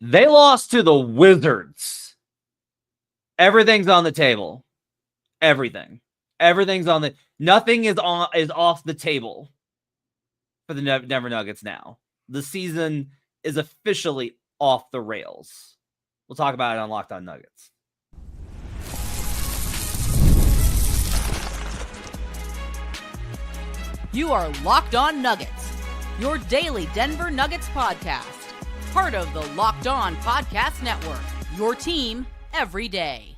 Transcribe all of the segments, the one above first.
They lost to the Wizards. Everything's on the table. Everything's on the. Nothing is off the table for the Denver Nuggets now. The season is officially off the rails. We'll talk about it on Locked On Nuggets. You are Locked On Nuggets, your daily Denver Nuggets podcast. Part of the Locked On Podcast Network, your team every day.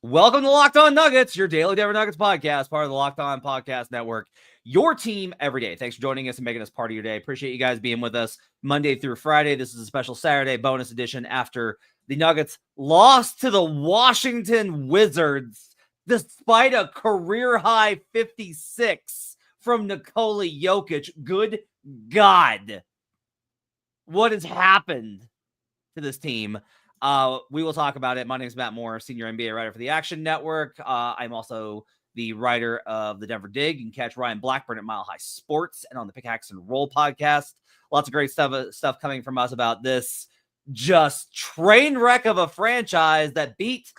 Welcome to Locked On Nuggets, your daily Denver Nuggets podcast, part of the Locked On Podcast Network, your team every day. Thanks for joining us and making us part of your day. Appreciate you guys being with us Monday through Friday. This is a special Saturday bonus edition after the Nuggets lost to the Washington Wizards despite a career-high 56 from Nikola Jokic. Good God. What has happened to this team? We will talk about it. My name is Matt Moore, senior NBA writer for the Action Network. I'm also the writer of the Denver Dig. You can catch Ryan Blackburn at Mile High Sports and on the Pickaxe and Roll podcast. Lots of great stuff coming from us about this just train wreck of a franchise that beat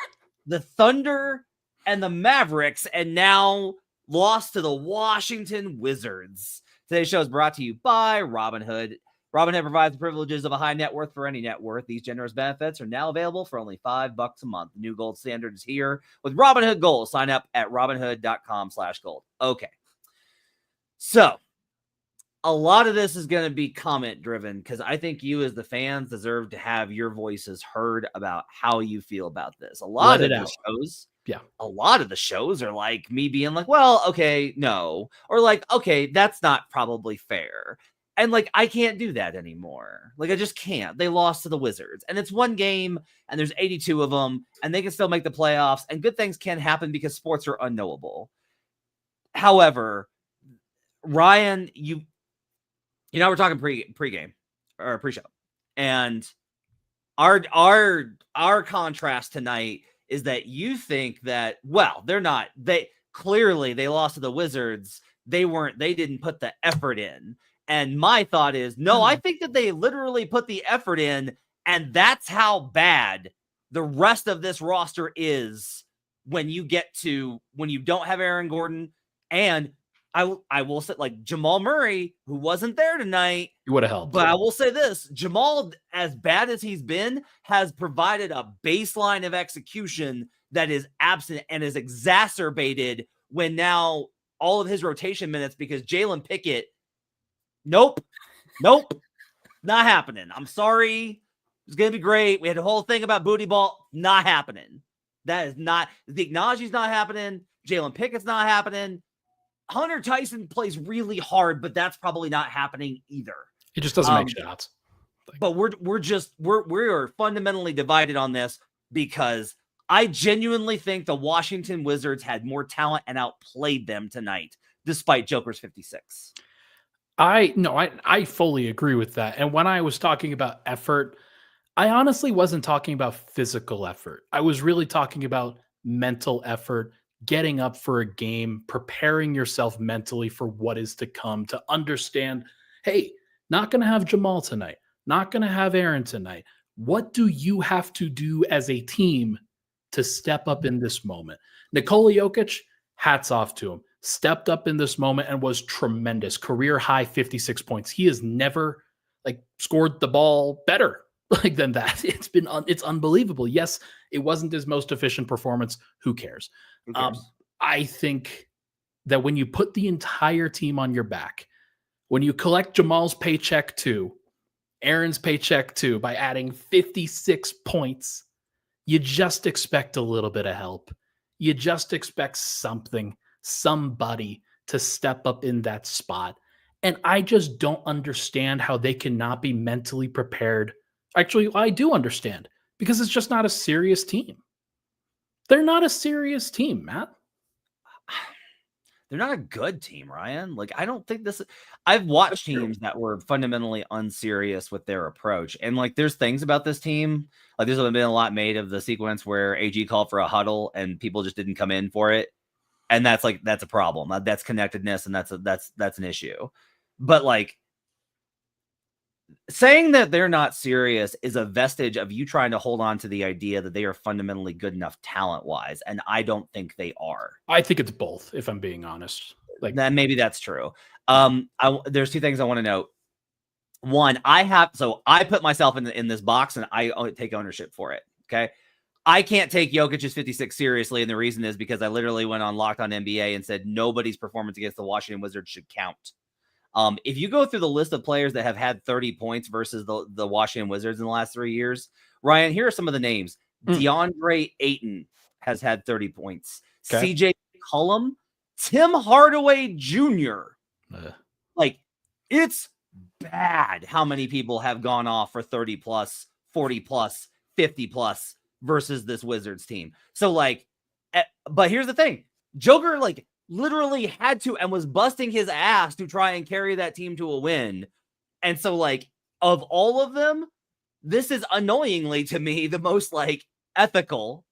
the Thunder and the Mavericks and now lost to the Washington Wizards. Today's show is brought to you by Robinhood. Robinhood provides the privileges of a high net worth for any net worth. These generous benefits are now available for only $5 a month. The new gold standard is here with Robinhood Gold. Sign up at robinhood.com/gold. Okay. So a lot of this is going to be comment driven because I think you as the fans deserve to have your voices heard about how you feel about this. A lot of the shows are like me being like, well, okay, no. Or like, okay, that's not probably fair. And like, I can't do that anymore. Like, I just can't. They lost to the Wizards and it's one game and there's 82 of them and they can still make the playoffs and good things can happen because sports are unknowable. However, Ryan, you know, we're talking pre-game or pre-show and our contrast tonight is that you think that, well, they lost to the Wizards. They didn't put the effort in. And my thought is, no, I think that they literally put the effort in, and that's how bad the rest of this roster is when you don't have Aaron Gordon. And I will say, like, Jamal Murray, who wasn't there tonight, he would have helped. But I will say this, Jamal, as bad as he's been, has provided a baseline of execution that is absent and is exacerbated when now all of his rotation minutes, because Jalen Pickett, Nope. Not happening. I'm sorry. It's going to be great. We had a whole thing about booty ball. Not happening. That is not. The acknowledgement's not happening. Jalen Pickett's not happening. Hunter Tyson plays really hard, but that's probably not happening either. He just doesn't make shots. But we're fundamentally divided on this because I genuinely think the Washington Wizards had more talent and outplayed them tonight, despite Joker's 56. I fully agree with that. And when I was talking about effort, I honestly wasn't talking about physical effort. I was really talking about mental effort, getting up for a game, preparing yourself mentally for what is to come, to understand, hey, not going to have Jamal tonight, not going to have Aaron tonight. What do you have to do as a team to step up in this moment? Nikola Jokic, hats off to him. Stepped up in this moment and was tremendous. Career high 56 points. He has never scored the ball better than that. It's unbelievable. Yes, it wasn't his most efficient performance. Who cares? I think that when you put the entire team on your back, when you collect Jamal's paycheck too, Aaron's paycheck too, by adding 56 points, you just expect a little bit of help. You just expect somebody to step up in that spot. And I just don't understand how they cannot be mentally prepared. Actually, I do understand because it's just not a serious team. They're not a serious team, Matt. They're not a good team, Ryan. Like, I don't think I've watched teams that were fundamentally unserious with their approach. And like, there's things about this team. Like, there's been a lot made of the sequence where AG called for a huddle and people just didn't come in for it. And that's a problem. That's connectedness. And that's an issue. But like, saying that they're not serious is a vestige of you trying to hold on to the idea that they are fundamentally good enough talent-wise, and I don't think they are. I think it's both, if I'm being honest. Like, then maybe that's true. There's 2 things I want to note. One, I put myself in this box, and I take ownership for it. Okay, I can't take Jokic's 56 seriously, and the reason is because I literally went on Locked On NBA and said nobody's performance against the Washington Wizards should count. If you go through the list of players that have had 30 points versus the Washington Wizards in the last 3 years, Ryan, here are some of the names. DeAndre Ayton has had 30 points. Okay. CJ McCollum, Tim Hardaway Jr. Like, it's bad how many people have gone off for 30 plus, 40 plus, 50 plus versus this Wizards team. So, like, but here's the thing. Joker, like, literally had to and was busting his ass to try and carry that team to a win. And so, like, of all of them, this is annoyingly to me the most, like, ethical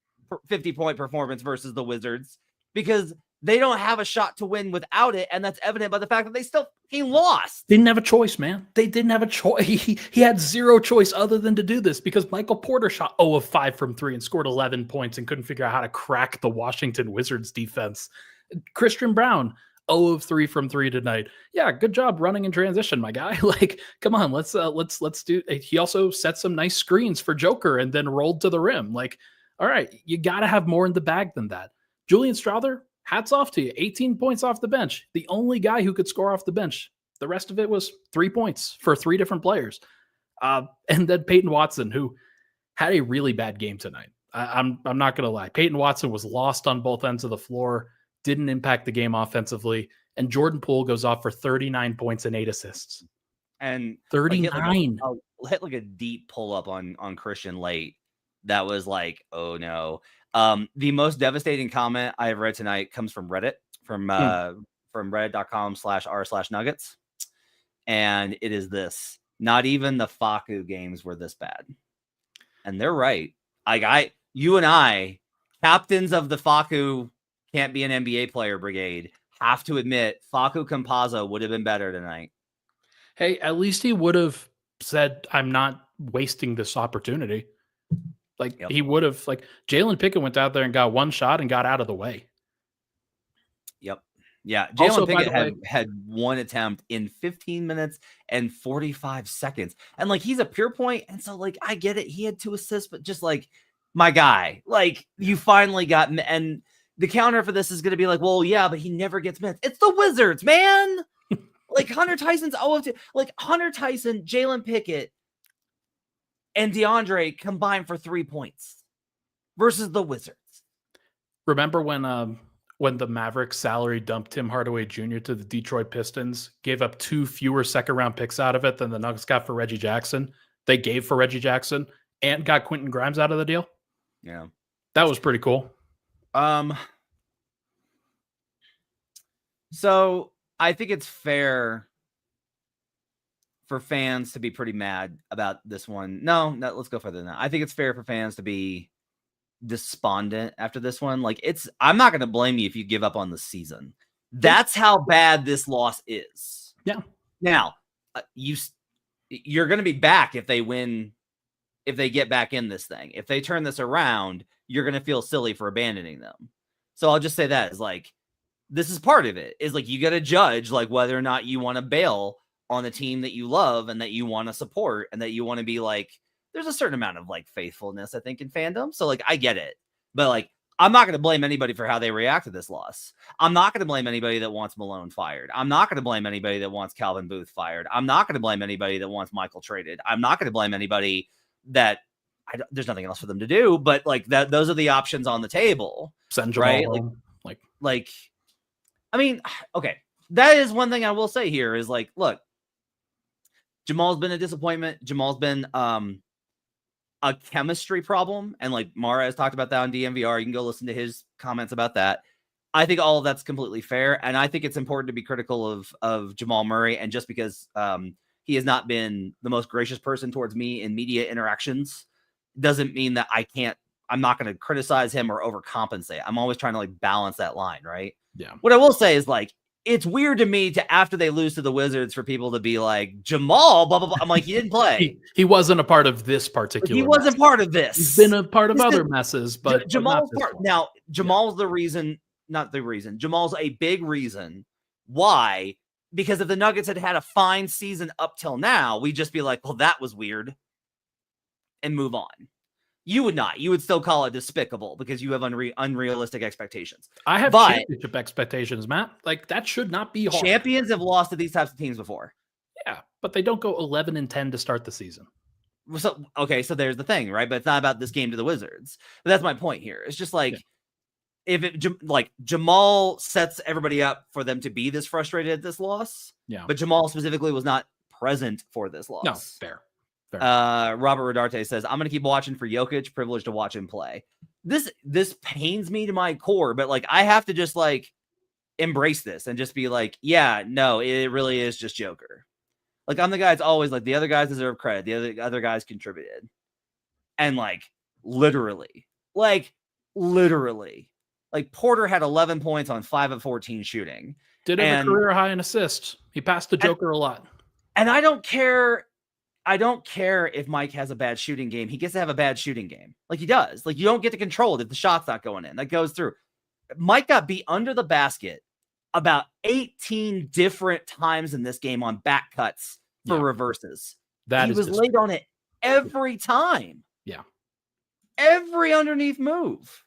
50-point performance versus the Wizards, because they don't have a shot to win without it, and that's evident by the fact that they still fucking lost. Didn't have a choice, man. They didn't have a choice. He had zero choice other than to do this, because Michael Porter shot 0 of 5 from 3 and scored 11 points and couldn't figure out how to crack the Washington Wizards defense. Christian Brown, 0 of 3 from 3 tonight. Yeah, good job running in transition, my guy. Like, come on, let's do. He also set some nice screens for Joker and then rolled to the rim. Like, all right, you got to have more in the bag than that. Julian Strawther, hats off to you. 18 points off the bench. The only guy who could score off the bench. The rest of it was 3 points for 3 different players. And then Peyton Watson, who had a really bad game tonight. I'm not going to lie. Peyton Watson was lost on both ends of the floor. Didn't impact the game offensively, and Jordan Poole goes off for 39 points and 8 assists. And 39. Hit like a deep pull up on Christian late. That was like, oh no. The most devastating comment I have read tonight comes from Reddit, from reddit.com/r/nuggets. And it is this: not even the Facu games were this bad. And they're right. You and I, captains of the Facu can't be an NBA player brigade, have to admit Facu Campazzo would have been better tonight. Hey, at least he would have said, I'm not wasting this opportunity. Like, he would have, like, Jalen Pickett went out there and got 1 shot and got out of the way. Yep. Yeah. Jalen Pickett had 1 attempt in 15 minutes and 45 seconds. And, like, he's a pure point. And so, like, I get it. He had 2 assists, but just, like, my guy, like, you finally got, and the counter for this is going to be like, well, yeah, but he never gets minutes. It's the Wizards, man. Like, Hunter Tyson's 0-2. Like, Hunter Tyson, Jalen Pickett, and DeAndre combined for 3 points versus the Wizards. Remember when the Mavericks salary dumped Tim Hardaway Jr. to the Detroit Pistons, gave up 2 fewer second-round picks out of it than the Nuggets got for Reggie Jackson? They gave for Reggie Jackson and got Quentin Grimes out of the deal. Yeah. That was pretty cool. So I think it's fair for fans to be pretty mad about this one. No, let's go further than that. I think it's fair for fans to be despondent after this one. Like, I'm not going to blame you if you give up on the season. That's how bad this loss is. Yeah. Now, you're going to be back if they win, if they get back in this thing. If they turn this around, you're going to feel silly for abandoning them. So I'll just say that is like, this is part of it, is like, you got to judge like whether or not you want to bail on the team that you love and that you want to support and that you want to be like, there's a certain amount of like faithfulness, I think, in fandom. So like, I get it, but like, I'm not going to blame anybody for how they react to this loss. I'm not going to blame anybody that wants Malone fired. I'm not going to blame anybody that wants Calvin Booth fired. I'm not going to blame anybody that wants Michael traded. I'm not going to blame anybody that there's nothing else for them to do, but like that, those are the options on the table. Send Jamal right? home. Like, I mean, okay. That is one thing I will say here is like, look, Jamal's been a disappointment. Jamal's been a chemistry problem. And like Mara has talked about that on DMVR. You can go listen to his comments about that. I think all of that's completely fair. And I think it's important to be critical of Jamal Murray. And just because he has not been the most gracious person towards me in media interactions doesn't mean that I'm not going to criticize him or overcompensate. I'm always trying to like balance that line, right? Yeah. What I will say is like, it's weird to me to after they lose to the Wizards for people to be like Jamal, blah blah blah. I'm like, he didn't play. He wasn't a part of this particular. He wasn't part of this. He's been a part of other messes, but Jamal's part. Now, Jamal's the reason, not the reason. Jamal's a big reason why. Because if the Nuggets had had a fine season up till now, we'd just be like, well, that was weird, and move on. You would not. You would still call it despicable because you have unrealistic expectations. I have championship expectations, Matt. Like, that should not be hard. Champions have lost to these types of teams before. Yeah, but they don't go 11-10 to start the season. So, okay, so there's the thing, right? But it's not about this game to the Wizards. But that's my point here. It's just like, if it, like, Jamal sets everybody up for them to be this frustrated at this loss. Yeah. But Jamal specifically was not present for this loss. No, fair. Robert Rodarte says, I'm going to keep watching for Jokic, privileged to watch him play. This pains me to my core, but like, I have to just like embrace this and just be like, yeah, no, it really is just Joker. Like, I'm the guy that's always like, the other guys deserve credit. The other guys contributed. And like, literally, Porter had 11 points on 5 of 14 shooting. Did have a career high in assists. He passed the Joker a lot. And I don't care if Mike has a bad shooting game. He gets to have a bad shooting game. Like, he does. Like, you don't get to control it if the shot's not going in. That goes through. Mike got beat under the basket about 18 different times in this game on back cuts for reverses. He was late on it every time. Yeah. Every underneath move.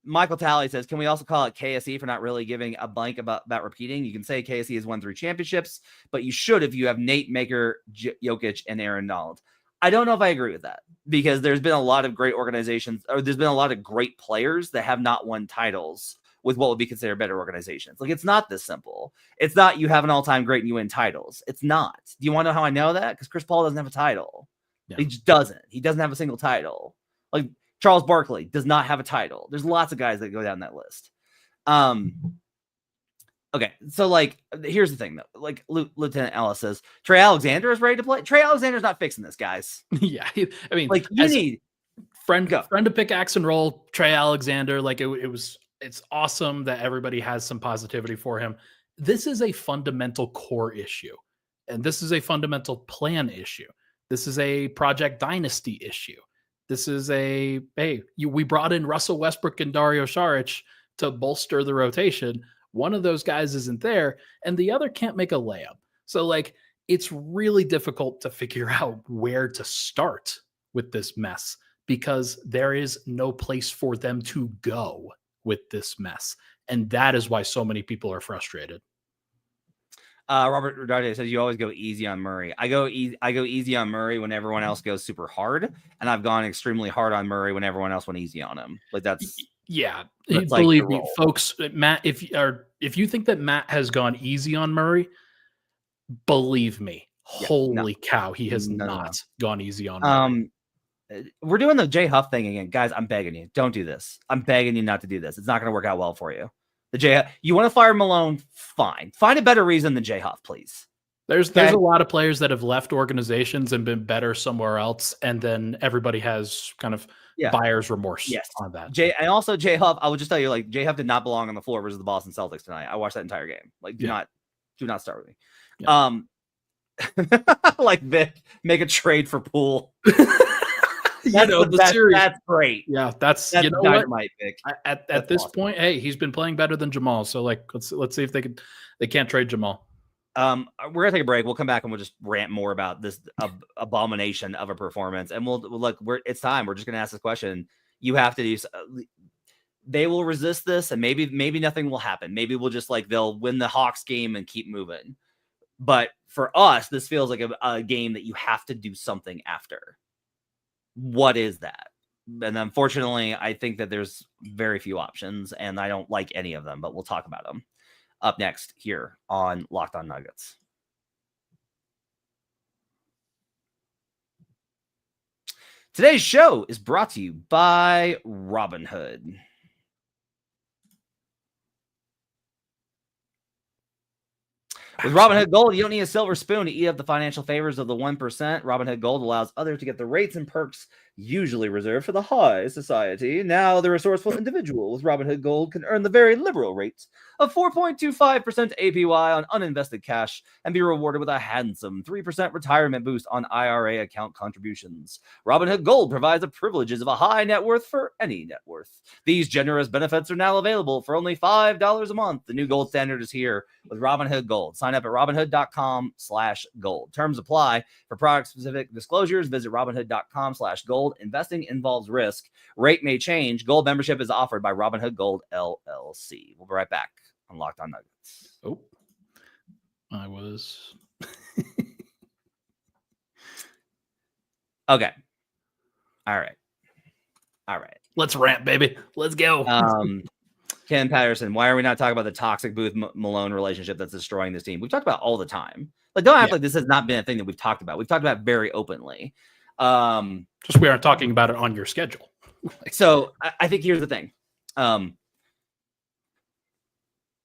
Michael Talley says, can we also call it KSE for not really giving a blank about repeating? You can say KSE has won 3 championships, but you should if you have Nate, Maker, Jokic, and Aaron Donald. I don't know if I agree with that because there's been a lot of great organizations, or there's been a lot of great players that have not won titles with what would be considered better organizations. Like, it's not this simple. It's not you have an all-time great and you win titles. It's not. Do you want to know how I know that? Because Chris Paul doesn't have a title. Yeah. He just doesn't. He doesn't have a single title. Like, Charles Barkley does not have a title. There's lots of guys that go down that list. Okay, so like, here's the thing though. Like, Lieutenant Ellis says, Trey Alexander is ready to play. Trey Alexander's not fixing this, guys. Yeah, I mean, like, you need friend to pickaxe and roll. Trey Alexander, like it's awesome that everybody has some positivity for him. This is a fundamental core issue, and this is a fundamental plan issue. This is a Project Dynasty issue. This is we brought in Russell Westbrook and Dario Saric to bolster the rotation. One of those guys isn't there, and the other can't make a layup. So, like, it's really difficult to figure out where to start with this mess because there is no place for them to go with this mess. And that is why so many people are frustrated. Robert Rodarte says you always go easy on Murray. I go easy on Murray when everyone else goes super hard, and I've gone extremely hard on Murray when everyone else went easy on him. Like, that's believe me, folks. Matt, if you think that Matt has gone easy on Murray, believe me, holy cow, he has not gone easy on Murray. We're doing the Jay Huff thing again, guys. I'm begging you, don't do this. I'm begging you not to do this. It's not going to work out well for you. You want to fire Malone? Fine. Find a better reason than Jay Huff, please. There's a lot of players that have left organizations and been better somewhere else, and then everybody has kind of buyer's remorse on that. Jay Huff, I would just tell you, like, Jay Huff did not belong on the floor versus the Boston Celtics tonight. I watched that entire game. Like, do not start with me. Yeah. Like, Vic, make a trade for Poole. The series. That's great. Yeah, that's you know dynamite, Vic. At this point, hey, he's been playing better than Jamal. So, like, let's see if they can't trade Jamal. We're gonna take a break. We'll come back and we'll just rant more about this abomination of a performance. And we'll look. It's time. We're just gonna ask this question. You have to do. They will resist this, and maybe nothing will happen. Maybe we'll just they'll win the Hawks game and keep moving. But for us, this feels like a game that you have to do something after. What is that? And unfortunately, I think that there's very few options, and I don't like any of them, but we'll talk about them up next here on Locked On Nuggets. Today's show is brought to you by Robinhood. With Robinhood Gold, you don't need a silver spoon to eat up the financial favors of the 1%. Robinhood Gold allows others to get the rates and perks usually reserved for the high society. Now, the resourceful individual with Robinhood Gold can earn the very liberal rates of 4.25% APY on uninvested cash and be rewarded with a handsome 3% retirement boost on IRA account contributions. Robinhood Gold provides the privileges of a high net worth for any net worth. These generous benefits are now available for only $5 a month. The new gold standard is here with Robinhood Gold. Sign up at robinhood.com/gold. Terms apply. For product-specific disclosures, visit robinhood.com/gold. Investing involves risk. Rate may change. Gold membership is offered by Robinhood Gold LLC. We'll be right back on Locked On Nuggets. Oh, I was. Okay. All right. Let's rant, baby. Let's go. Ken Patterson, why are we not talking about the toxic Booth Malone relationship that's destroying this team? We've talked about all the time. Like, don't act like this has not been a thing that we've talked about. We've talked about it very openly. Just we aren't talking about it on your schedule. So I think here's the thing.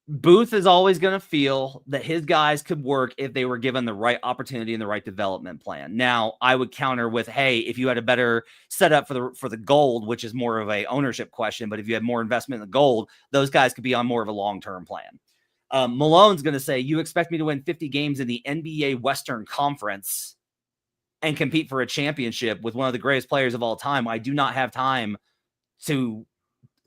Booth is always going to feel that his guys could work if they were given the right opportunity and the right development plan. Now, I would counter with, hey, if you had a better setup for the gold, which is more of a ownership question, but if you had more investment in the gold, those guys could be on more of a long-term plan. Malone's going to say, you expect me to win 50 games in the NBA Western Conference and compete for a championship with one of the greatest players of all time. I do not have time to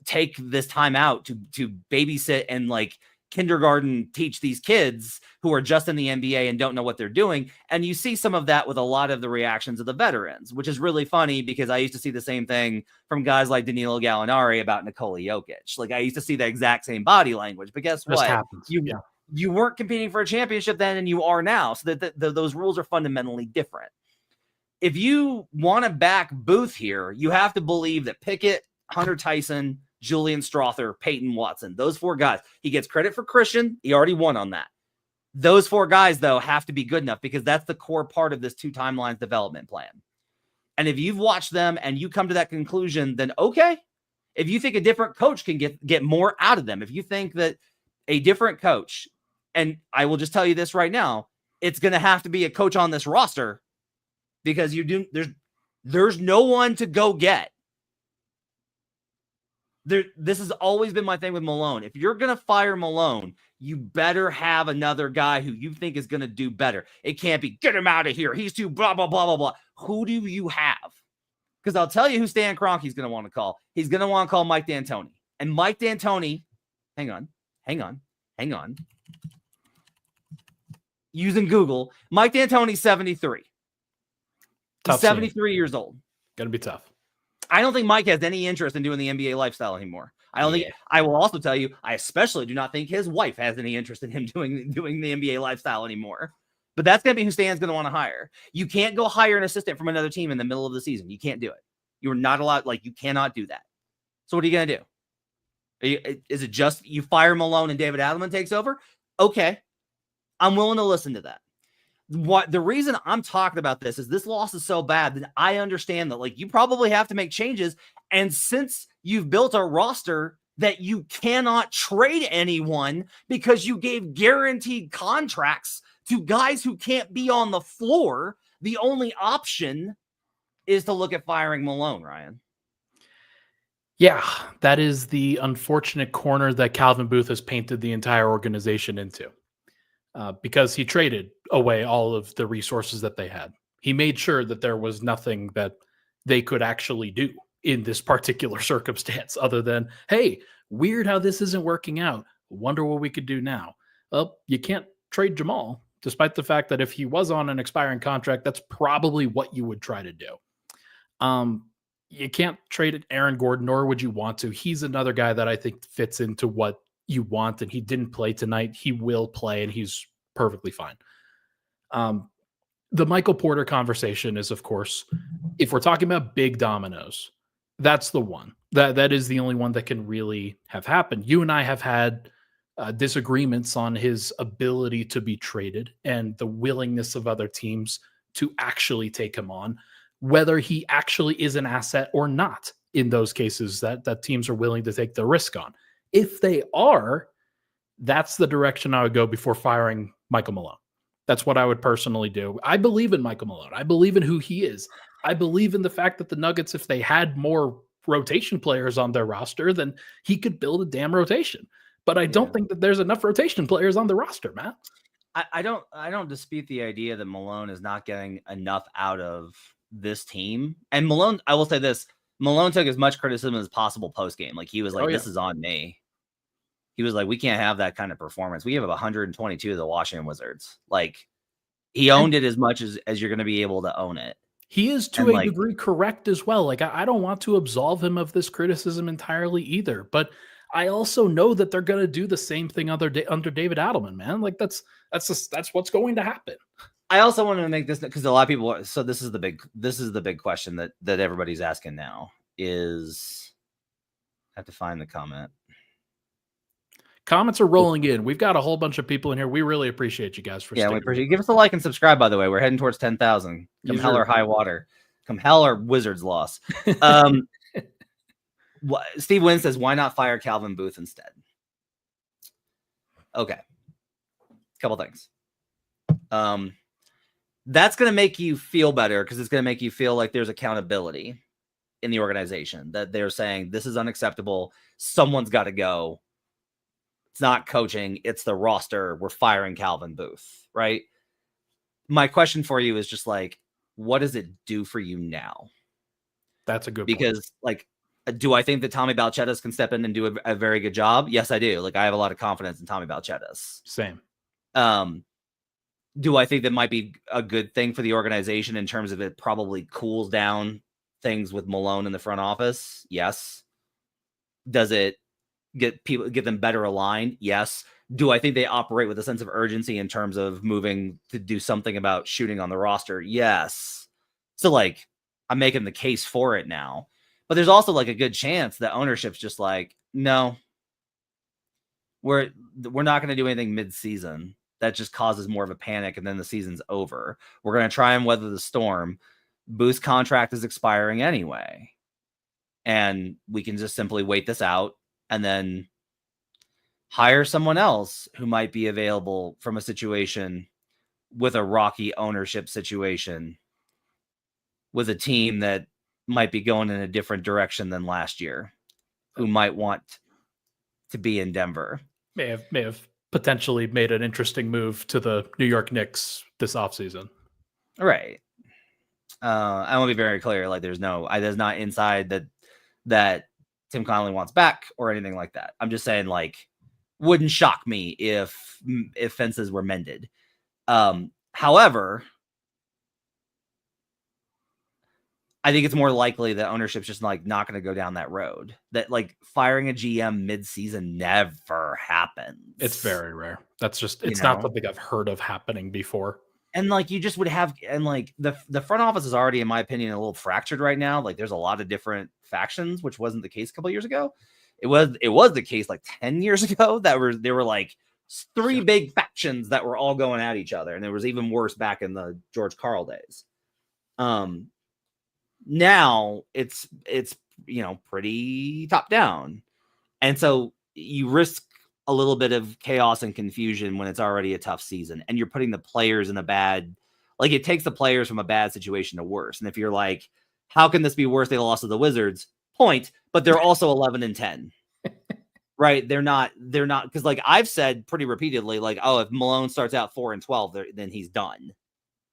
take this time out to babysit and like kindergarten teach these kids who are just in the NBA and don't know what they're doing. And you see some of that with a lot of the reactions of the veterans, which is really funny because I used to see the same thing from guys like Danilo Gallinari about Nikola Jokic. Like I used to see the exact same body language, but guess what? You weren't competing for a championship then, and you are now. So that those rules are fundamentally different. If you want to back Booth here, you have to believe that Pickett, Hunter Tyson, Julian Strother, Peyton Watson, those four guys. He gets credit for Christian. He already won on that. Those four guys, though, have to be good enough because that's the core part of this two timelines development plan. And if you've watched them and you come to that conclusion, then okay. If you think a different coach can get more out of them, if you think that a different coach, and I will just tell you this right now, it's going to have to be a coach on this roster because there's no one to go get. This has always been my thing with Malone. If you're going to fire Malone, you better have another guy who you think is going to do better. It can't be, get him out of here. He's too blah, blah, blah, blah, blah. Who do you have? Because I'll tell you who Stan Kroenke's going to want to call. He's going to want to call Mike D'Antoni. And Mike D'Antoni, hang on. Using Google, Mike D'Antoni's 73. He's 73 years old. Gonna be tough. I don't think Mike has any interest in doing the NBA lifestyle anymore. I will also tell you, I especially do not think his wife has any interest in him doing the NBA lifestyle anymore. But that's going to be who Stan's going to want to hire. You can't go hire an assistant from another team in the middle of the season. You can't do it. You're not allowed. Like, you cannot do that. So what are you going to do? Is it just you fire Malone and David Adelman takes over? Okay. I'm willing to listen to that. The reason I'm talking about this is this loss is so bad that I understand that like you probably have to make changes. And since you've built a roster that you cannot trade anyone because you gave guaranteed contracts to guys who can't be on the floor, the only option is to look at firing Malone, Ryan. Yeah, that is the unfortunate corner that Calvin Booth has painted the entire organization into. Because he traded away all of the resources that they had. He made sure that there was nothing that they could actually do in this particular circumstance other than, hey, weird how this isn't working out. Wonder what we could do now. Well, you can't trade Jamal, despite the fact that if he was on an expiring contract, that's probably what you would try to do. You can't trade Aaron Gordon, nor would you want to. He's another guy that I think fits into what you want, and he didn't play tonight. He will play, and he's perfectly fine. The Michael Porter conversation is, of course, if we're talking about big dominoes, that's the one. That is the only one that can really have happened. You and I have had disagreements on his ability to be traded and the willingness of other teams to actually take him on, whether he actually is an asset or not in those cases that teams are willing to take the risk on. If they are, that's the direction I would go before firing Michael Malone. That's what I would personally do. I believe in Michael Malone. I believe in who he is. I believe in the fact that the Nuggets, if they had more rotation players on their roster, then he could build a damn rotation. but I don't think that there's enough rotation players on the roster, Matt. I don't dispute the idea that Malone is not getting enough out of this team. And Malone, I will say this, Malone took as much criticism as possible post-game. Like, he was like, this is on me. He was like, we can't have that kind of performance. We have 122 of the Washington Wizards. Like, he owned it as much as you're going to be able to own it. He is to a degree correct as well. Like, I don't want to absolve him of this criticism entirely either, but I also know that they're going to do the same thing under David Adelman, man. Like, that's what's going to happen. I also wanted to make this, because a lot of people, so this is the big question that everybody's asking now is, I have to find the comment. Comments are rolling in. We've got a whole bunch of people in here. We really appreciate you guys for we appreciate. Give us a like and subscribe, by the way. We're heading towards 10,000. Come hell or high water. Come hell or Wizards loss. Steve Wynn says, why not fire Calvin Booth instead? Okay. Couple things. That's going to make you feel better, because it's going to make you feel like there's accountability in the organization, that they're saying this is unacceptable. Someone's got to go. It's not coaching. It's the roster. We're firing Calvin Booth, right? My question for you is just like, what does it do for you now? That's a good point. Like, do I think that Tommy Balchettis can step in and do a very good job? Yes, I do. Like, I have a lot of confidence in Tommy Balchettis. Same. Do I think that might be a good thing for the organization in terms of it probably cools down things with Malone in the front office? Yes. Does it get them better aligned? Yes. Do I think they operate with a sense of urgency in terms of moving to do something about shooting on the roster? Yes. So, like, I'm making the case for it now. But there's also like a good chance that ownership's just like, no, we're not going to do anything mid-season. That just causes more of a panic, and then the season's over. We're going to try and weather the storm. Booth's contract is expiring anyway, and we can just simply wait this out and then hire someone else who might be available from a situation with a rocky ownership situation, with a team that might be going in a different direction than last year, who might want to be in Denver. May have potentially made an interesting move to the New York Knicks this offseason. Right. I want to be very clear. Like, there's not inside that Tim Connelly wants back or anything like that. I'm just saying, like, wouldn't shock me if fences were mended. However, I think it's more likely that ownership's just like not going to go down that road. That, like, firing a GM mid-season never happens. It's very rare. That's just, it's not something I've heard of happening before. And like, you just would have, and like the front office is already, in my opinion, a little fractured right now. Like, there's a lot of different factions, which wasn't the case a couple of years ago. It was the case like 10 years ago there were like three big factions that were all going at each other. And it was even worse back in the George Karl days. Now it's pretty top down. And so you risk a little bit of chaos and confusion when it's already a tough season, and you're putting the players in it takes the players from a bad situation to worse. And if you're like, how can this be worse? They lost to the Wizards, but they're also 11-10, right? They're not, because like I've said pretty repeatedly, like, oh, if Malone starts out 4-12, then he's done.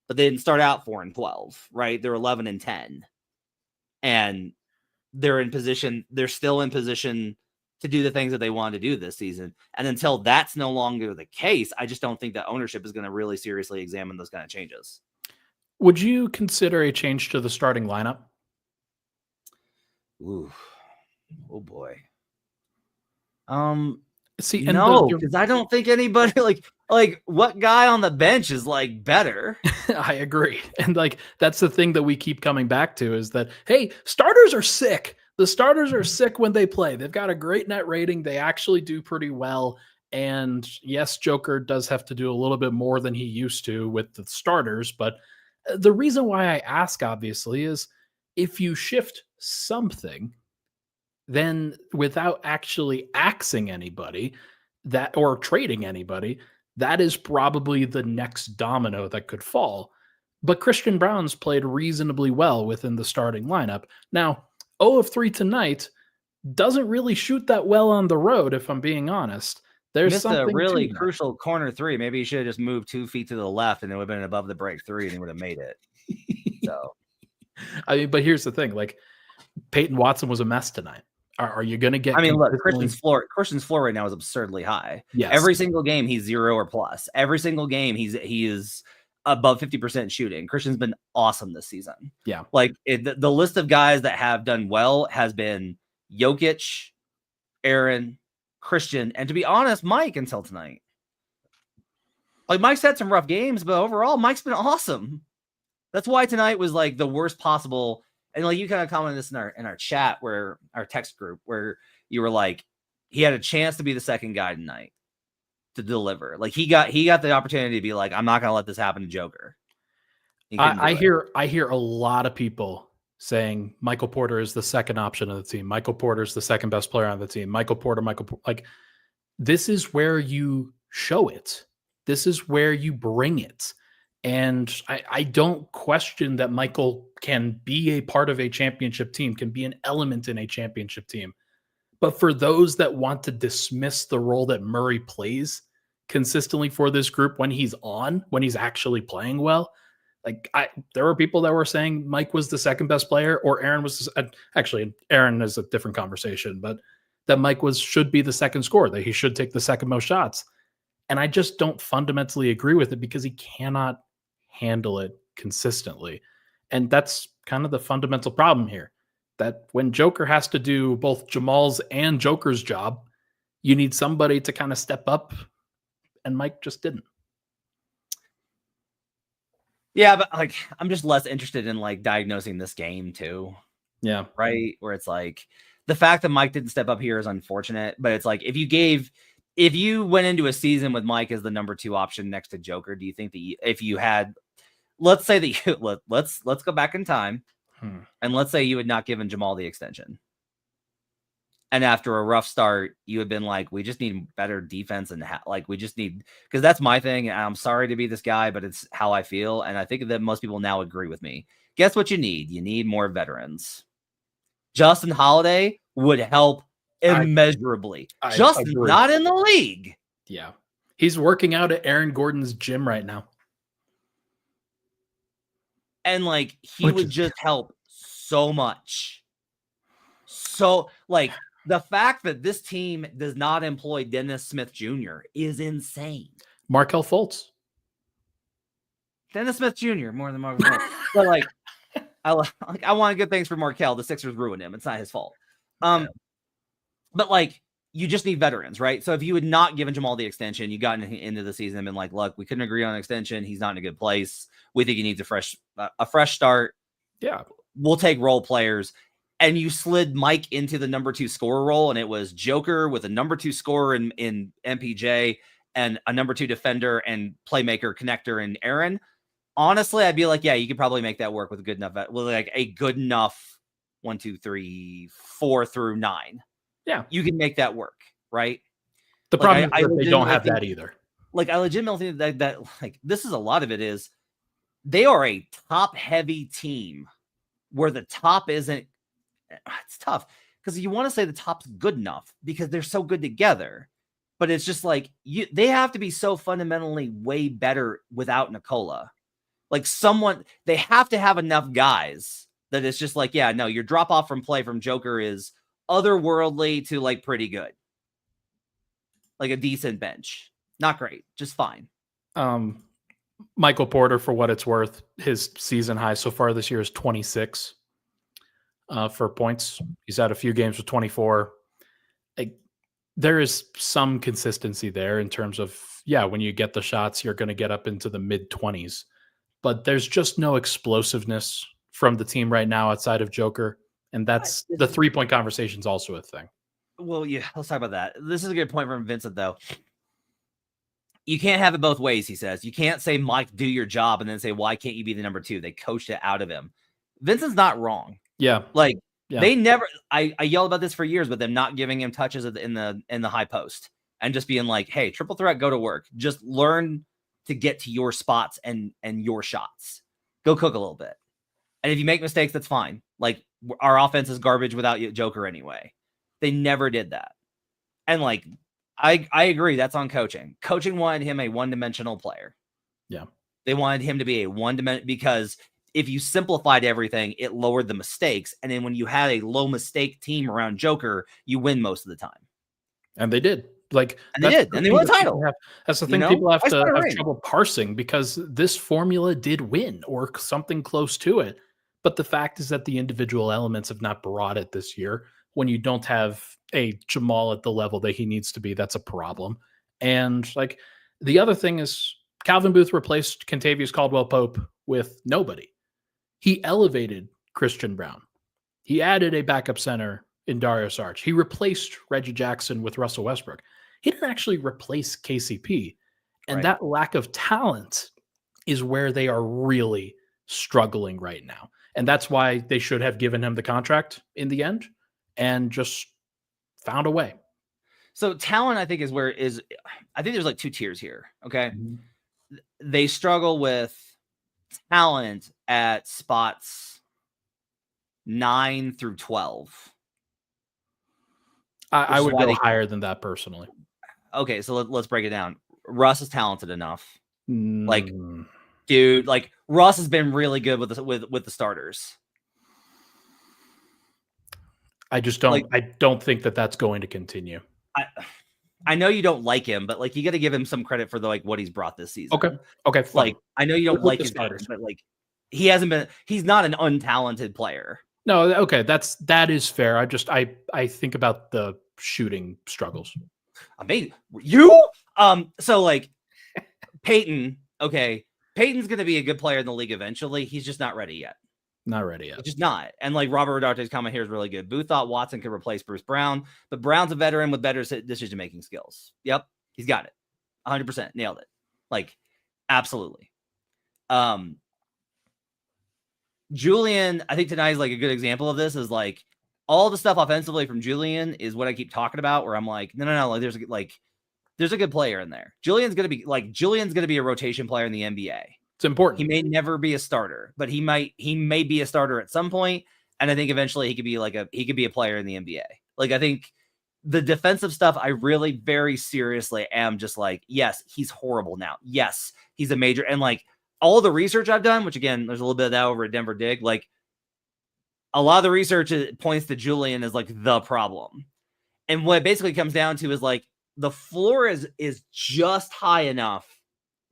But they didn't start out 4-12, right? They're 11-10. And they're still in position to do the things that they want to do this season. And until that's no longer the case, I just don't think that ownership is going to really seriously examine those kind of changes. Would you consider a change to the starting lineup? Ooh. Oh boy. See, no, because I don't think anybody like what guy on the bench is like better. I agree. And like, that's the thing that we keep coming back to, is that, hey, starters are sick. The starters are sick when they play. They've got a great net rating. They actually do pretty well. And yes, Joker does have to do a little bit more than he used to with the starters. But the reason why I ask, obviously, is if you shift something, then without actually axing anybody or trading anybody, that is probably the next domino that could fall. But Christian Braun's played reasonably well within the starting lineup. Now, 0 of 3 tonight, doesn't really shoot that well on the road, if I'm being honest. There's Missed a something really to that. crucial corner three. Maybe he should have just moved 2 feet to the left, and it would have been above the break three, and he would have made it. So, I mean, but here's the thing: like Peyton Watson was a mess tonight. Are you going to get? I mean, look, consistently- Christian's floor right now is absurdly high. Yes. Every single game he's 0 or plus. Every single game he is above 50% shooting. Christian's been awesome this season. Yeah. Like the list of guys that have done well has been Jokic, Aaron, Christian, and to be honest, Mike until tonight. Like Mike's had some rough games, but overall, Mike's been awesome. That's why tonight was like the worst possible. And like you kind of commented this in our chat, where our text group, where you were like, he had a chance to be the second guy tonight to deliver. Like he got the opportunity to be like, I'm not gonna let this happen to Joker. I hear a lot of people saying Michael Porter is the second option of the team. Michael Porter is the second best player on the team. Michael Porter, like this is where you show it. This is where you bring it. And I don't question that Michael can be a part of a championship team, can be an element in a championship team. But for those that want to dismiss the role that Murray plays consistently for this group when he's actually playing well, like there were people that were saying Mike was the second best player, or Aaron was actually Aaron is a different conversation, but that Mike should be the second scorer, that he should take the second most shots. And I just don't fundamentally agree with it because he cannot handle it consistently. And that's kind of the fundamental problem here, that when Joker has to do both Jamal's and Joker's job, you need somebody to kind of step up, and Mike just didn't. Yeah, but like I'm just less interested in like diagnosing this game too. Yeah. Right. Where it's like the fact that Mike didn't step up here is unfortunate, but it's like if you went into a season with Mike as the number 2 option next to Joker, do you think that if you had, let's say that let's go back in time and let's say you had not given Jamal the extension. And after a rough start, you had been like, we just need better defense and like we just need, because that's my thing. And I'm sorry to be this guy, but it's how I feel. And I think that most people now agree with me. Guess what you need? You need more veterans. Justin Holiday would help immeasurably. Justin's not in the league. Yeah. He's working out at Aaron Gordon's gym right now. And like he would just help so much. So like the fact that this team does not employ Dennis Smith Jr. is insane. Markelle Fultz. Dennis Smith Jr. more than Markelle Fultz. But like I want good things for Markelle. The Sixers ruined him. It's not his fault. But like you just need veterans, right? So if you had not given Jamal the extension, you got into the season and been like, look, we couldn't agree on an extension. He's not in a good place. We think he needs a fresh start. Yeah. We'll take role players. And you slid Mike into the number 2 scorer role, and it was Joker with a number 2 scorer in MPJ and a number 2 defender and playmaker connector in Aaron. Honestly, I'd be like, yeah, you could probably make that work with a good enough, like a good enough 1, 2, 3, 4 through 9. Yeah, you can make that work, right? The problem is they don't have that either. Like I legitimately think that like this is a lot of it is they are a top heavy team where the top isn't. It's tough because you want to say the top's good enough because they're so good together, but it's just like they have to be so fundamentally way better without Nikola. Like they have to have enough guys that it's just like, yeah, no, your drop off from play from Joker is otherworldly to like pretty good, like a decent bench, not great, just fine. Michael Porter, for what it's worth, his season high so far this year is 26. For points. He's had a few games with 24. Like, there is some consistency there in terms of, yeah, when you get the shots, you're going to get up into the mid 20s, but there's just no explosiveness from the team right now outside of Joker. And that's the 3-point conversation is also a thing. Well, yeah, let's talk about that. This is a good point from Vincent, though. You can't have it both ways, he says. You can't say, Mike, do your job, and then say, why can't you be the number 2? They coached it out of him. Vincent's not wrong. Yeah. Like they never, I yelled about this for years, but them not giving him touches in the high post and just being like, hey, triple threat, go to work. Just learn to get to your spots and your shots. Go cook a little bit. And if you make mistakes, that's fine. Like our offense is garbage without Joker anyway. They never did that. And like, I agree. That's on coaching. Coaching wanted him a one-dimensional player. Yeah. They wanted him to be a one-dimensional, because if you simplified everything, it lowered the mistakes. And then when you had a low mistake team around Joker, you win most of the time. And they did. Like, and they did, and they won the title. That's the thing people have trouble parsing, because this formula did win or something close to it. But the fact is that the individual elements have not brought it this year. When you don't have a Jamal at the level that he needs to be, that's a problem. And like, the other thing is Calvin Booth replaced Kentavious Caldwell-Pope with nobody. He elevated Christian Brown. He added a backup center in Dario Saric. He replaced Reggie Jackson with Russell Westbrook. He didn't actually replace KCP. And that lack of talent is where they are really struggling right now. And that's why they should have given him the contract in the end and just found a way. So talent, I think, I think there's like two tiers here. Okay. Mm-hmm. They struggle with talent at spots 9 through 12. I would go higher than that personally. Okay, so let's break it down. Russ is talented enough. Like, dude, like Russ has been really good with the starters. I just don't. I don't think that that's going to continue. I know you don't like him, but like you got to give him some credit for what he's brought this season. Okay. Fine. Like I know you don't like his starters, but like he hasn't been. He's not an untalented player. No, okay, that is fair. I think about the shooting struggles. I mean, you so like Peyton. Okay, Peyton's going to be a good player in the league eventually. He's just not ready yet. Not ready yet. He's just not. And like Robert Rodarte's comment here is really good. Booth thought Watson could replace Bruce Brown, but Brown's a veteran with better decision-making skills. Yep, he's got it. 100% nailed it. Like, absolutely. Julian, I think tonight is like a good example of this. Is like all the stuff offensively from Julian is what I keep talking about. Where I'm like, no. Like, there's a good player in there. Julian's gonna be a rotation player in the NBA. It's important. He may never be a starter, but he may be a starter at some point, and I think eventually he could be a player in the NBA. Like, I think the defensive stuff, I really very seriously am just like, yes, he's horrible now. Yes, he's a major, and like all the research I've done, which again, there's a little bit of that over at Denver Dig. Like a lot of the research points to Julian as like the problem, and what it basically comes down to is like the floor is just high enough.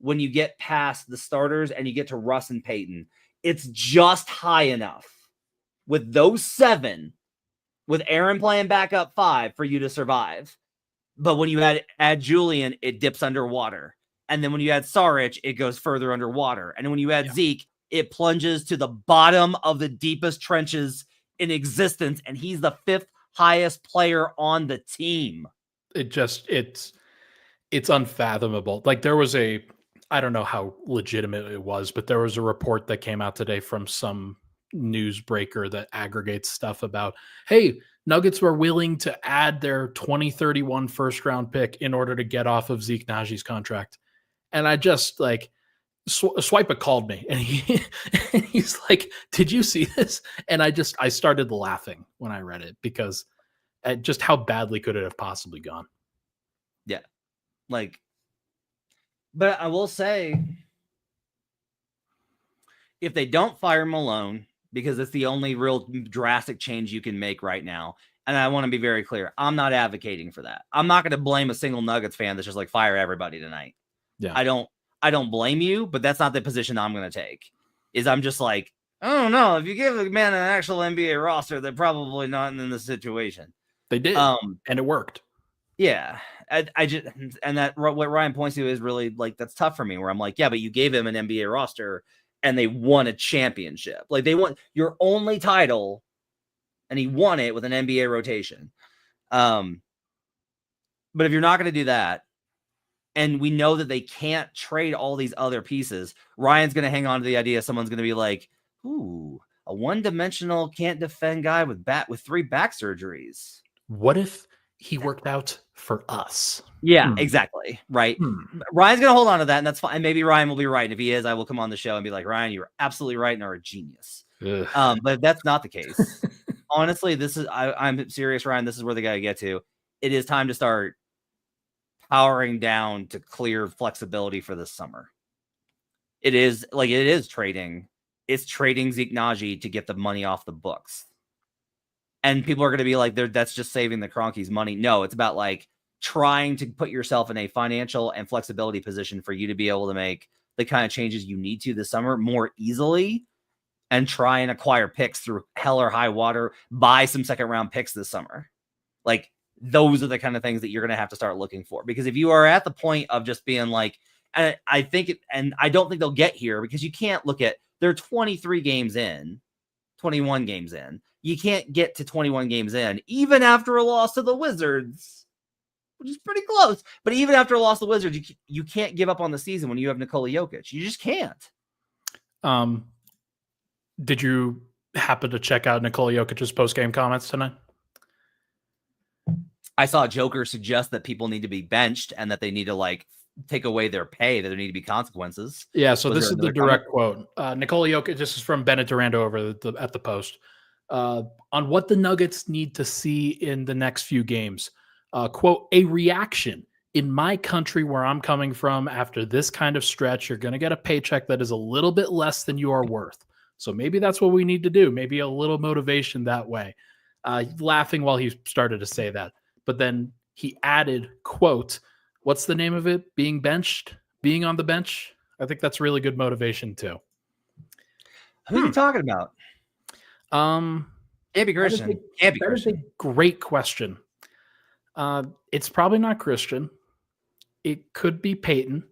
When you get past the starters and you get to Russ and Peyton, it's just high enough with those 7, with Aaron playing backup 5 for you to survive. But when you add Julian, it dips underwater. And then when you add Saric, it goes further underwater. And then when you add Zeke, it plunges to the bottom of the deepest trenches in existence. And he's the 5th highest player on the team. It's unfathomable. Like there was I don't know how legitimate it was, but there was a report that came out today from some newsbreaker that aggregates stuff about, hey, Nuggets were willing to add their 2031 first-round pick in order to get off of Zeke Naji's contract. And I just, like, Swipa called me, and he's like, did you see this? And I started laughing when I read it, because just how badly could it have possibly gone? Yeah. Like, but I will say, if they don't fire Malone, because it's the only real drastic change you can make right now, and I want to be very clear, I'm not advocating for that. I'm not going to blame a single Nuggets fan that's just like, fire everybody tonight. Yeah, I don't blame you, but that's not the position I'm going to take. I'm just like, I don't know. If you give a man an actual NBA roster, they're probably not in this situation. They did, and it worked. Yeah. I just, and that what Ryan points to is really like, that's tough for me, where I'm like, yeah, but you gave him an NBA roster and they won a championship. Like they won your only title and he won it with an NBA rotation. But if you're not going to do that, and we know that they can't trade all these other pieces, Ryan's going to hang on to the idea someone's going to be like, ooh, a one-dimensional can't defend guy with 3 back surgeries. What if he worked out for us? Yeah, exactly. Right. Ryan's going to hold on to that, and that's fine. And maybe Ryan will be right. And if he is, I will come on the show and be like, Ryan, you were absolutely right and are a genius. But if that's not the case, honestly, I'm serious, Ryan. This is where they got to get to. It is time to start powering down to clear flexibility for this summer. It is trading. It's trading Zeke Naji to get the money off the books. And people are going to be like, that's just saving the Kroenkes money. No, it's about like trying to put yourself in a financial and flexibility position for you to be able to make the kind of changes you need to this summer more easily and try and acquire picks through hell or high water, buy some second round picks this summer. Like those are the kind of things that you're going to have to start looking for, because if you are at the point of just being like, and I don't think they'll get here, because you can't look at, they're 23 games in, 21 games in. You can't get to 21 games in, even after a loss to the Wizards, which is pretty close. But even after a loss to the Wizards, you can't give up on the season when you have Nikola Jokic. You just can't. Did you happen to check out Nikola Jokic's post-game comments tonight? I saw Joker suggest that people need to be benched and that they need to like take away their pay, that there need to be consequences. Yeah, so this is the direct quote. Nikola Jokic, this is from Bennett Durando over at the Post. On what the Nuggets need to see in the next few games. Quote, a reaction. In my country where I'm coming from, after this kind of stretch, you're going to get a paycheck that is a little bit less than you are worth. So maybe that's what we need to do. Maybe a little motivation that way. Laughing while he started to say that. But then he added, quote, what's the name of it? Being benched? Being on the bench? I think that's really good motivation too. Who are you talking about? Can't be Christian. Can't be Christian. That is a great question. It's probably not Christian. It could be Peyton.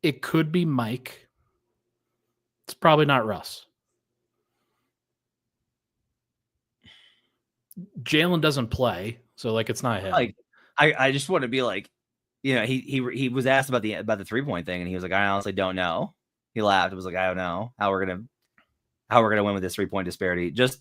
It could be Mike. It's probably not Russ. Jalen doesn't play, so like it's not him. Like, I just want to be like, you know, he was asked about the 3-point thing, and he was like, I honestly don't know. He laughed. It was like, I don't know how we're gonna win with this 3-point disparity. Just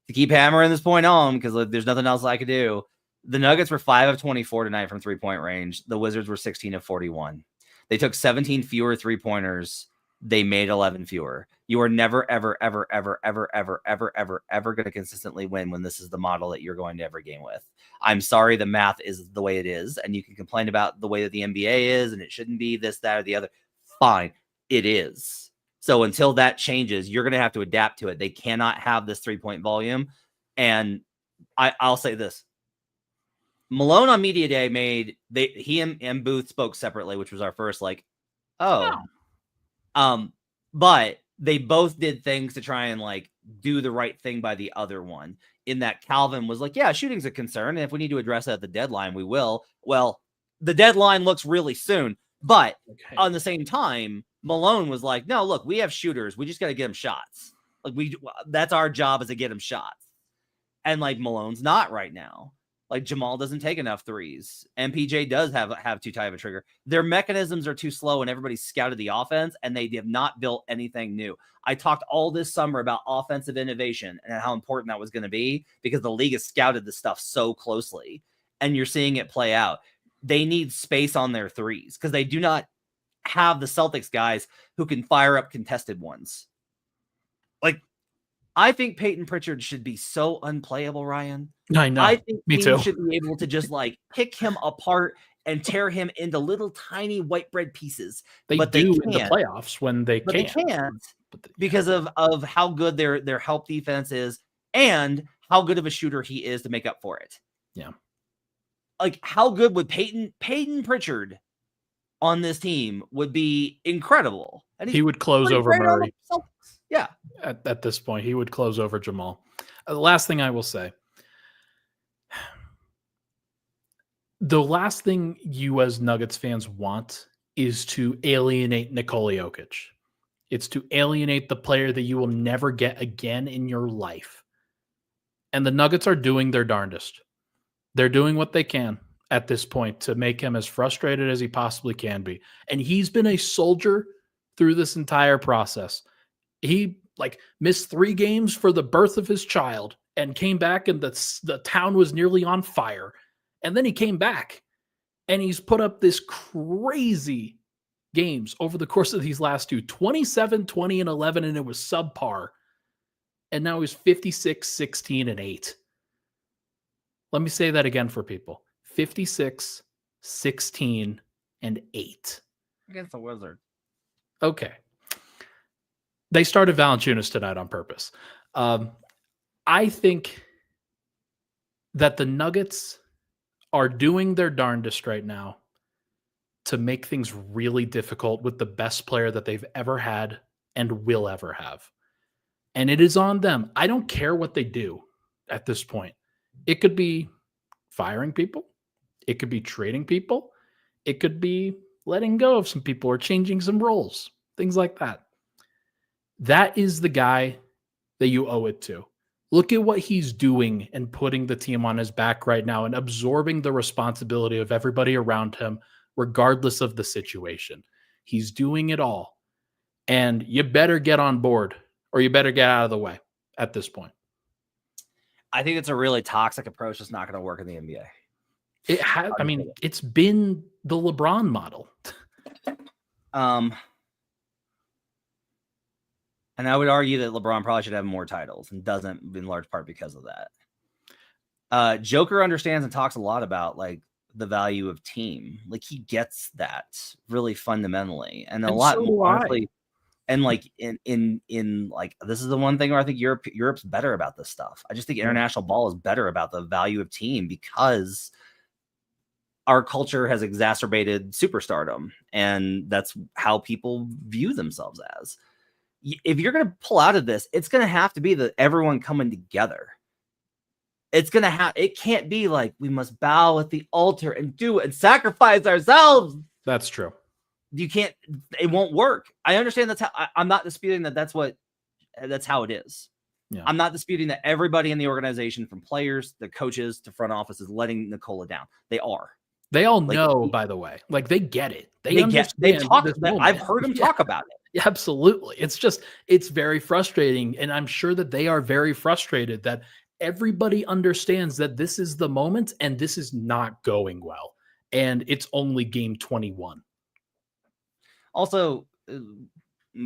to keep hammering this point on, because like, there's nothing else I could do. The Nuggets were 5 of 24 tonight from 3-point range. The Wizards were 16 of 41. They took 17 fewer 3-pointers. They made 11 fewer. You are never, ever, ever, ever, ever, ever, ever, ever, ever going to consistently win when this is the model that you're going to every game with. I'm sorry, the math is the way it is, and you can complain about the way that the NBA is, and it shouldn't be this, that, or the other. Fine, it is. So until that changes, you're going to have to adapt to it. They cannot have this 3-point volume. And I'll say this. Malone on Media Day he and Booth spoke separately, which was our first like, but they both did things to try and like do the right thing by the other one, in that Calvin was like, yeah, shooting's a concern, and if we need to address it at the deadline, we will. Well, the deadline looks really soon, but on the same time, Malone was like, no, look, we have shooters. We just got to get them shots. Like that's our job, is to get them shots. And like Malone's not right now. Like Jamal doesn't take enough threes. MPJ does have too tight of a trigger. Their mechanisms are too slow, and everybody's scouted the offense, and they have not built anything new. I talked all this summer about offensive innovation and how important that was going to be, because the league has scouted this stuff so closely, and you're seeing it play out. They need space on their threes, because they do not have the Celtics guys who can fire up contested ones. Like, I think Peyton Pritchard should be so unplayable, Ryan. I know. I think Me too. Should be able to just like pick him apart and tear him into little tiny white bread pieces. They do in the playoffs when they but can. They can't because of how good their help defense is, and how good of a shooter he is to make up for it. Yeah. Like, how good would Peyton Pritchard on this team would be incredible. And he would close over Murray. Yeah. At this point, he would close over Jamal. The last thing I will say. The last thing you as Nuggets fans want is to alienate Nikola Jokic. It's to alienate the player that you will never get again in your life. And the Nuggets are doing their darndest. They're doing what they can at this point to make him as frustrated as he possibly can be. And he's been a soldier through this entire process. He missed 3 games for the birth of his child and came back, and the town was nearly on fire. And then he came back, and he's put up this crazy games over the course of these last 2, 27, 20, and 11, and it was subpar. and now he's 56, 16, and 8. Let me say that again for people. 56, 16, and 8. Against the Wizards. Okay. They started Valanciunas tonight on purpose. I think that the Nuggets are doing their darndest right now to make things really difficult with the best player that they've ever had and will ever have. And it is on them. I don't care what they do at this point. It could be firing people. It could be trading people. It could be letting go of some people or changing some roles, things like that. That is the guy that you owe it to. Look at what he's doing and putting the team on his back right now and absorbing the responsibility of everybody around him, regardless of the situation. He's doing it all. And you better get on board or you better get out of the way at this point. I think it's a really toxic approach that's not going to work in the NBA. It has. I mean, it's been the LeBron model. And I would argue that LeBron probably should have more titles and doesn't in large part because of that. Joker understands and talks a lot about like the value of team. Like he gets that really fundamentally and a lot so more honestly. And like in like this is the one thing where I think Europe's better about this stuff. I just think international ball is better about the value of team because our culture has exacerbated superstardom, and that's how people view themselves as. If you're going to pull out of this, it's going to have to be everyone coming together. It's going to have, it can't be like we must bow at the altar and do it and sacrifice ourselves. That's true. You can't, it won't work. I understand that's how, I'm not disputing that's how it is. Yeah. I'm not disputing that everybody in the organization, from players, the coaches to front office, is letting Nikola down. They are. They all know, by the way, like they get it. They talk. I've heard them talk about it. Absolutely. It's very frustrating. And I'm sure that they are very frustrated that everybody understands that this is the moment and this is not going well. And it's only game 21. Also,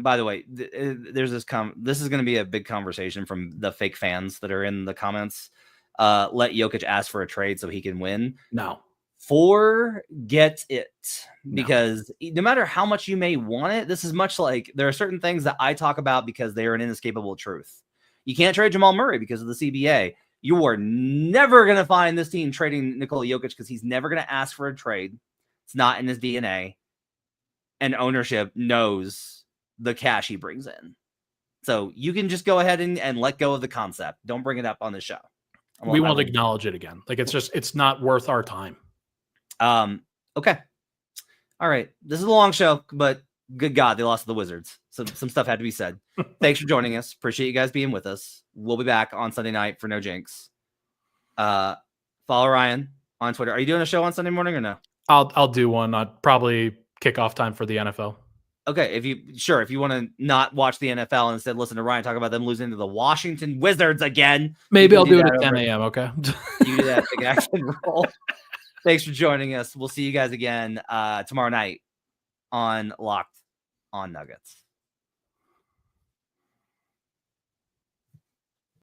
by the way, there's this this is going to be a big conversation from the fake fans that are in the comments. Let Jokic ask for a trade so he can win. No. Forget it, because no matter how much you may want it, this is much like there are certain things that I talk about because they are an inescapable truth. You can't trade Jamal Murray because of the CBA. You are never going to find this team trading Nikola Jokic because he's never going to ask for a trade. It's not in his DNA. And ownership knows the cash he brings in. So you can just go ahead and let go of the concept. Don't bring it up on the show. We won't acknowledge it again. Like it's not worth our time. Okay. All right. This is a long show, but good God, they lost to the Wizards. So some stuff had to be said. Thanks for joining us. Appreciate you guys being with us. We'll be back on Sunday night for No Jinx. Follow Ryan on Twitter. Are you doing a show on Sunday morning or no? I'll do one. I'd probably kickoff time for the NFL. Okay. If you want to not watch the NFL and instead listen to Ryan talk about them losing to the Washington Wizards again. Maybe I'll do it at 10 a.m. Okay. You do that big action roll. Thanks for joining us. We'll see you guys again tomorrow night on Locked on Nuggets.